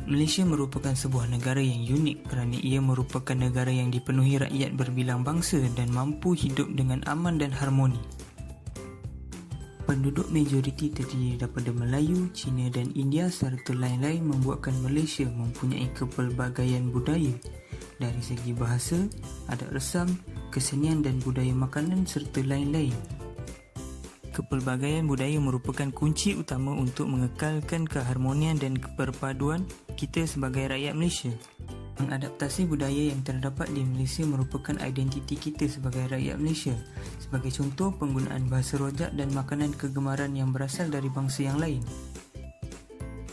Malaysia merupakan sebuah negara yang unik kerana ia merupakan negara yang dipenuhi rakyat berbilang bangsa dan mampu hidup dengan aman dan harmoni. Penduduk majoriti terdiri daripada Melayu, Cina dan India serta lain-lain membuatkan Malaysia mempunyai kepelbagaian budaya dari segi bahasa, adat resam, kesenian dan budaya makanan serta lain-lain. Kepelbagaian budaya merupakan kunci utama untuk mengekalkan keharmonian dan keperpaduan kita sebagai rakyat Malaysia. Mengadaptasi budaya yang terdapat di Malaysia merupakan identiti kita sebagai rakyat Malaysia. Sebagai contoh, penggunaan bahasa rojak dan makanan kegemaran yang berasal dari bangsa yang lain.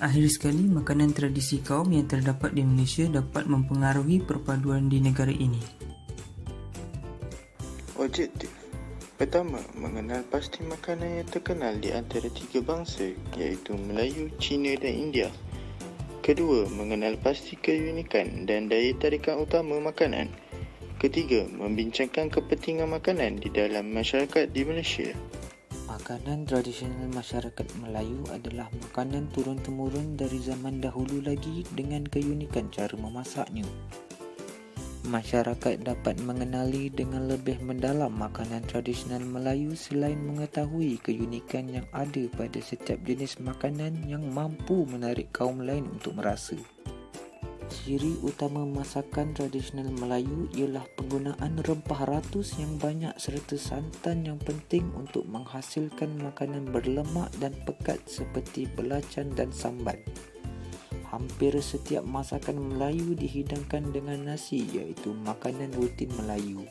Akhir sekali, makanan tradisi kaum yang terdapat di Malaysia dapat mempengaruhi perpaduan di negara ini. Objektif pertama, mengenal pasti makanan yang terkenal di antara tiga bangsa iaitu Melayu, Cina dan India. Kedua, mengenal pasti keunikan dan daya tarikan utama makanan. Ketiga, membincangkan kepentingan makanan di dalam masyarakat di Malaysia. Makanan tradisional masyarakat Melayu adalah makanan turun-temurun dari zaman dahulu lagi dengan keunikan cara memasaknya. Masyarakat dapat mengenali dengan lebih mendalam makanan tradisional Melayu selain mengetahui keunikan yang ada pada setiap jenis makanan yang mampu menarik kaum lain untuk merasa. Ciri utama masakan tradisional Melayu ialah penggunaan rempah ratus yang banyak serta santan yang penting untuk menghasilkan makanan berlemak dan pekat seperti belacan dan sambal. Hampir setiap masakan Melayu dihidangkan dengan nasi iaitu makanan rutin Melayu.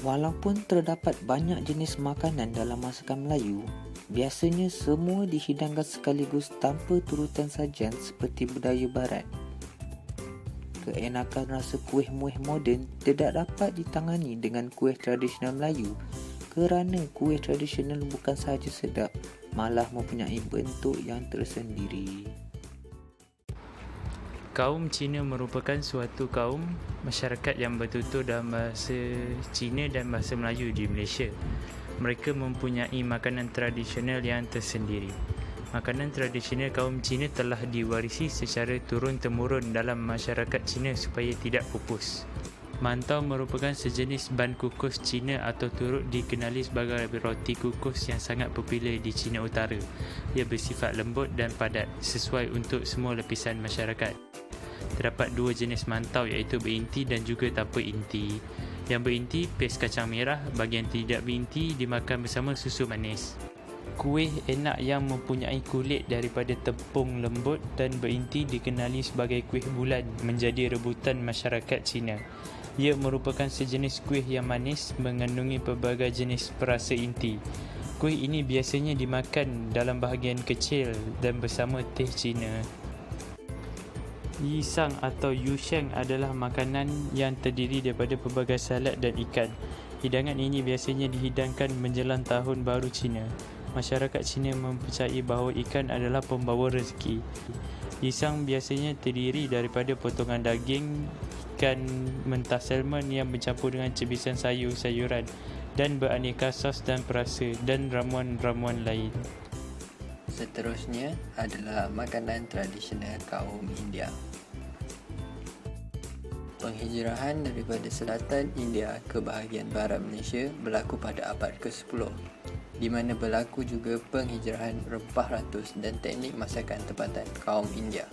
Walaupun terdapat banyak jenis makanan dalam masakan Melayu, biasanya semua dihidangkan sekaligus tanpa turutan sajian seperti budaya barat. Keenakan rasa kuih muih moden tidak dapat ditangani dengan kuih tradisional Melayu kerana kuih tradisional bukan sahaja sedap, malah mempunyai bentuk yang tersendiri. Kaum Cina merupakan suatu kaum masyarakat yang bertutur dalam bahasa Cina dan bahasa Melayu di Malaysia. Mereka mempunyai makanan tradisional yang tersendiri. Makanan tradisional kaum Cina telah diwarisi secara turun-temurun dalam masyarakat Cina supaya tidak pupus. Mantau merupakan sejenis ban kukus Cina atau turut dikenali sebagai roti kukus yang sangat popular di Cina Utara. Ia bersifat lembut dan padat, sesuai untuk semua lapisan masyarakat. Terdapat dua jenis mantau iaitu berinti dan juga tanpa inti. Yang berinti, pes kacang merah, bagi yang tidak berinti dimakan bersama susu manis. Kuih enak yang mempunyai kulit daripada tepung lembut dan berinti dikenali sebagai kuih bulan menjadi rebutan masyarakat Cina. Ia merupakan sejenis kuih yang manis mengandungi pelbagai jenis perasa inti. Kuih ini biasanya dimakan dalam bahagian kecil dan bersama teh Cina. Yisang atau yusheng adalah makanan yang terdiri daripada pelbagai salad dan ikan. Hidangan ini biasanya dihidangkan menjelang Tahun Baru Cina. Masyarakat Cina mempercayai bahawa ikan adalah pembawa rezeki. Yisang biasanya terdiri daripada potongan daging ikan mentah salmon yang bercampur dengan cebisan sayur-sayuran dan beraneka sos dan perasa dan ramuan-ramuan lain. Seterusnya adalah makanan tradisional kaum India. Penghijrahan daripada selatan India ke bahagian barat Malaysia berlaku pada abad ke-10, di mana berlaku juga penghijrahan rempah ratus dan teknik masakan tempatan kaum India.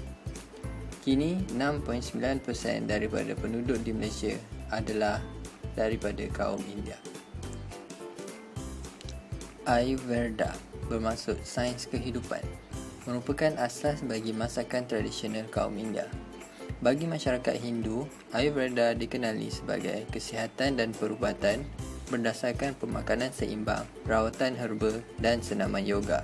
Kini, 6.9% daripada penduduk di Malaysia adalah daripada kaum India. Ayurveda bermaksud sains kehidupan, merupakan asas bagi masakan tradisional kaum India. Bagi masyarakat Hindu, Ayurveda dikenali sebagai kesihatan dan perubatan berdasarkan pemakanan seimbang, rawatan herba dan senaman yoga.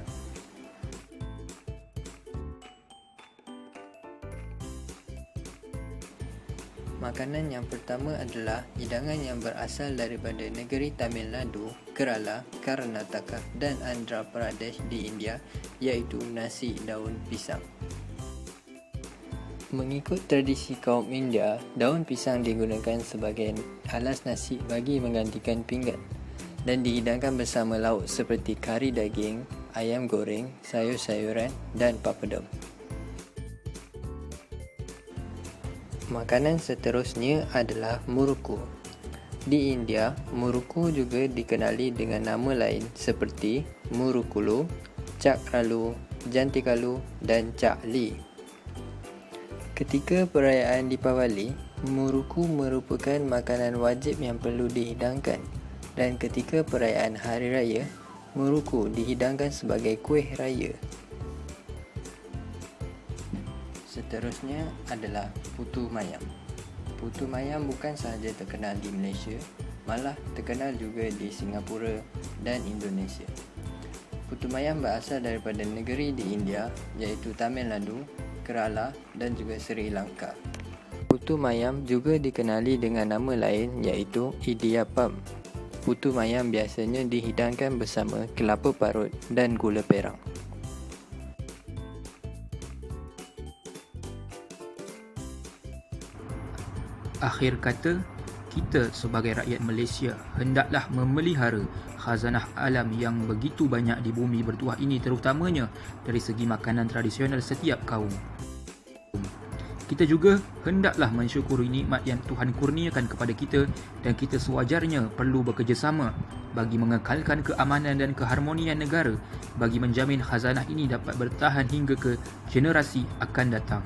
Makanan yang pertama adalah hidangan yang berasal daripada negeri Tamil Nadu, Kerala, Karnataka dan Andhra Pradesh di India, iaitu nasi daun pisang. Mengikut tradisi kaum India, daun pisang digunakan sebagai alas nasi bagi menggantikan pinggan dan dihidangkan bersama lauk seperti kari daging, ayam goreng, sayur-sayuran dan papadum. Makanan seterusnya adalah muruku. Di India, muruku juga dikenali dengan nama lain seperti murukulu, cakralu, jantikalu dan cakli. Ketika perayaan Deepavali, muruku merupakan makanan wajib yang perlu dihidangkan, dan ketika perayaan Hari Raya, muruku dihidangkan sebagai kuih raya. Seterusnya adalah putu mayam. Putu mayam bukan sahaja terkenal di Malaysia, malah terkenal juga di Singapura dan Indonesia. Putu mayam berasal daripada negeri di India iaitu Tamil Nadu, Kerala dan juga Sri Lanka. Putu mayam juga dikenali dengan nama lain iaitu idiyappam. Putu mayam biasanya dihidangkan bersama kelapa parut dan gula perang. Akhir kata, kita sebagai rakyat Malaysia hendaklah memelihara khazanah alam yang begitu banyak di bumi bertuah ini, terutamanya dari segi makanan tradisional setiap kaum. Kita juga hendaklah mensyukuri nikmat yang Tuhan kurniakan kepada kita, dan kita sewajarnya perlu bekerjasama bagi mengekalkan keamanan dan keharmonian negara bagi menjamin khazanah ini dapat bertahan hingga ke generasi akan datang.